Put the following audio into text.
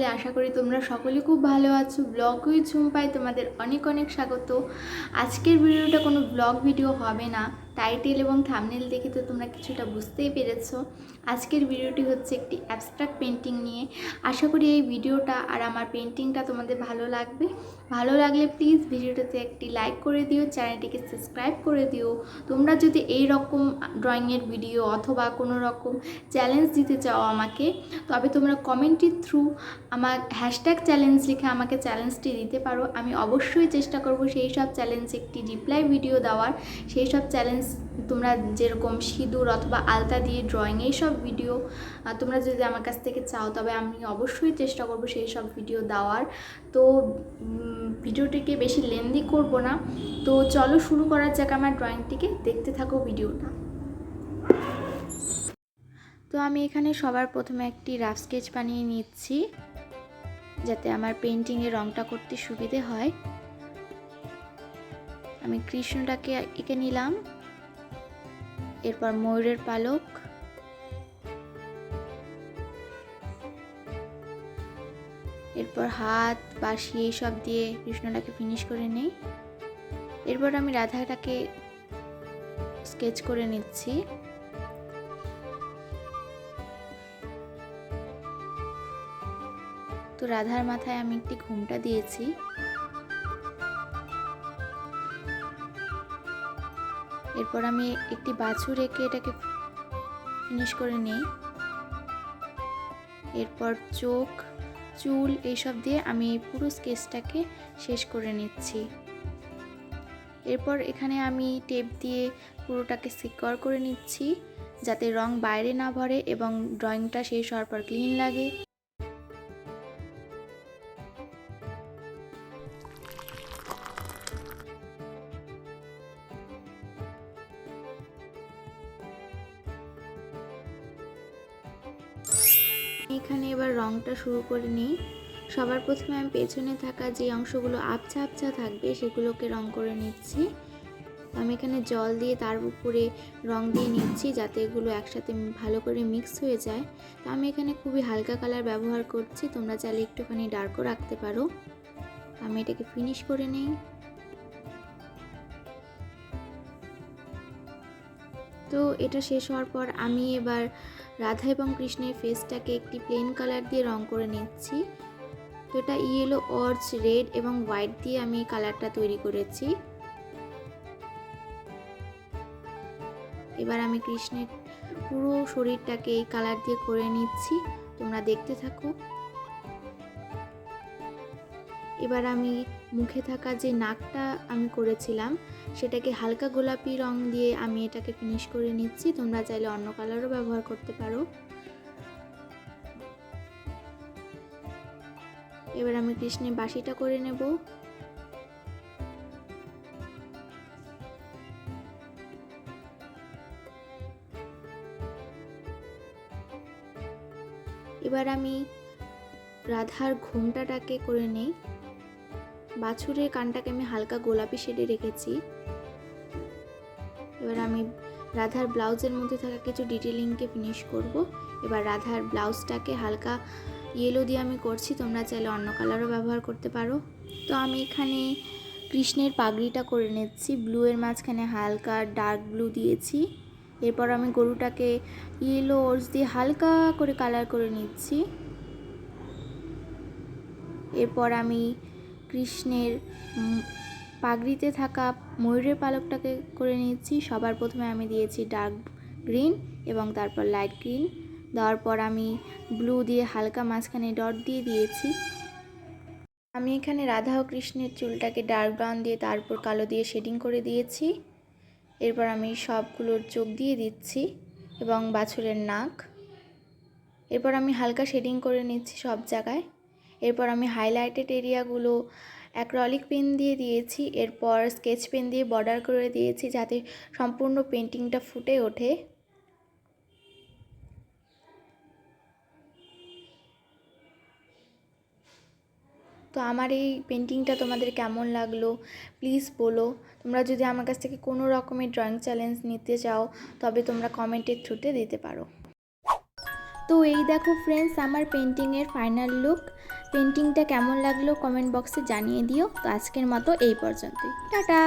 সকলে, আশা করি তোমরা সকলে খুব ভালো আছো। ব্লগ উইথ ঝুম্পায় তোমাদের অনেক অনেক স্বাগত। আজকের ভিডিওটা কোনো ব্লগ ভিডিও হবে না, টাইটেল এবং থাম্বনেল দেখে তো তোমরা কিছুটা বুঝতেই পেরেছো। আজকের ভিডিওটি হচ্ছে একটি অ্যাবস্ট্রাক্ট পেন্টিং নিয়ে। আশা করি এই ভিডিওটা আর আমার পেন্টিংটা তোমাদের ভালো লাগবে। ভালো লাগলে প্লিজ ভিডিওটাতে একটি লাইক করে দিও, চ্যানেলটিকে সাবস্ক্রাইব করে দিও। তোমরা যদি এই রকম ড্রয়িংয়ের ভিডিও অথবা কোনো রকম চ্যালেঞ্জ দিতে চাও আমাকে, তবে তোমরা কমেন্টের থ্রু আমার #চ্যালেঞ্জ লিখে আমাকে চ্যালেঞ্জটি দিতে পারো। আমি অবশ্যই চেষ্টা করব সেই সব চ্যালেঞ্জে একটি রিপ্লাই ভিডিও দেওয়ার। সেই সব চ্যালেঞ্জ তোমরা যেরকম সিঁদুর অথবা আলতা দিয়ে ড্রয়িং এইসব ভিডিও তোমরা যদি আমার কাছ থেকে চাও, তবে আমি অবশ্যই চেষ্টা করব সেই সব ভিডিও দেওয়ার। তো ভিডিওটিকে বেশি লেন্দি করব না, তো চলো শুরু করা যাক আমার ড্রয়িংটিকে। দেখতে থাকো ভিডিওটা। তো আমি এখানে সবার প্রথমে একটি রাফ স্কেচ বানিয়ে নিচ্ছি, যাতে আমার পেন্টিংয়ে রংটা করতে সুবিধে হয়। আমি কৃষ্ণটাকে এঁকে নিলাম, এরপর ময়ূরের পালক, এরপর হাত বাঁশি এইসব দিয়ে কৃষ্ণটাকে ফিনিশ করে নেই। এরপর আমি রাধাটাকে স্কেচ করে নিচ্ছি। তো রাধার মাথায় আমি একটি ঘোমটা দিয়েছি। এরপর আমি একটি বাছুর এঁকে এটাকে ফিনিশ করে নিই। এরপর চোখ, চুল এইসব দিয়ে আমি পুরো স্কেচটাকে শেষ করে নিচ্ছি। এরপর এখানে আমি টেপ দিয়ে পুরোটাকে সিকিউর করে নিচ্ছি, যাতে রং বাইরে না ভরে এবং ড্রয়িংটা শেষ হওয়ার পর ক্লিন লাগে। এখানে এবার রংটা শুরু করে নিই। সবার প্রথমে আমি পেছনে থাকা যে অংশগুলো আবছা আবছা থাকবে সেগুলোকে রং করে নিচ্ছি। আমি এখানে জল দিয়ে তার উপরে রং দিয়ে নিচ্ছি, যাতে এগুলো একসাথে ভালো করে মিক্স হয়ে যায়। তো আমি এখানে খুবই হালকা কালার ব্যবহার করছি, তোমরা চাইলে একটুখানি ডার্কও রাখতে পারো। আমি এটাকে ফিনিশ করে নিই। তো এটা শেষ হওয়ার পর আমি এবার রাধা এবং কৃষ্ণের ফেসটাকে একটি প্লেন কালার দিয়ে রং করে নিচ্ছি। তো এটা ইয়েলো, অরেঞ্জ, রেড এবং হোয়াইট দিয়ে আমি কালারটা তৈরি করেছি। এবার আমি কৃষ্ণের পুরো শরীরটাকে এই কালার দিয়ে করে নিচ্ছি, তোমরা দেখতে থাকো। এবার আমি মুখে থাকা যে নাকটা আমি করেছিলাম সেটাকে হালকা গোলাপি রং দিয়ে আমি এটাকে ফিনিশ করে নিচ্ছি। তোমরা চাইলে অন্য কালারও ব্যবহার করতে পারো। এবার আমি কৃষ্ণের বাঁশিটা করে নেব। এবার আমি রাধার ঘোমটাটাকে করে নেই। বাছুরের কানটাকে আমি হালকা গোলাপি শেডে রেখেছি। এবার আমি রাধার ব্লাউজের মধ্যে থাকা কিছু ডিটেলিংকে ফিনিশ করব। এবার রাধার ব্লাউজটাকে হালকা ইয়েলো দিয়ে আমি করছি, তোমরা চাইলে অন্য কালারও ব্যবহার করতে পারো। তো আমি এখানে কৃষ্ণের পাগড়িটা করে নিচ্ছি, ব্লু এর মাঝখানে হালকা ডার্ক ব্লু দিয়েছি। এরপর আমি গরুটাকে ইয়েলো অরেঞ্জ দিয়ে হালকা করে কালার করে নিচ্ছি। এরপর আমি কৃষ্ণের পাগড়িতে থাকা ময়ূরের পালকটাকে করে নিচ্ছি। সবার প্রথমে আমি দিয়েছি ডার্ক গ্রিন এবং তারপর লাইট গ্রিন। দেওয়ার পর আমি ব্লু দিয়ে হালকা মাঝখানে ডট দিয়ে দিয়েছি। আমি এখানে রাধা ও কৃষ্ণের চুলটাকে ডার্ক ব্রাউন দিয়ে তারপর কালো দিয়ে শেডিং করে দিয়েছি। এরপর আমি সবগুলোর চোখ দিয়ে দিচ্ছি এবং বাছুরের নাক। এরপর আমি হালকা শেডিং করে নিচ্ছি সব জায়গায়। এরপর আমি হাইলাইটেড এরিয়াগুলো অ্যাক্রিলিক পেন দিয়ে দিয়েছি। এরপর স্কেচ পেন দিয়ে বর্ডার করে দিয়েছি, যাতে সম্পূর্ণ পেন্টিংটা ফুটে ওঠে। তো আমার এই পেন্টিংটা তোমাদের কেমন লাগলো প্লিজ বলো। তোমরা যদি আমার কাছ থেকে কোনো রকমের ড্রয়িং চ্যালেঞ্জ নিতে চাও, তবে তোমরা কমেন্টের থ্রুতে দিতে পারো। তো এই দেখো ফ্রেন্ডস আমার পেন্টিংয়ের ফাইনাল লুক। পেন্টিংটা কেমন লাগলো কমেন্ট বক্সে জানিয়ে দিও। তো আজকের মতো এই পর্যন্তই, টাটা।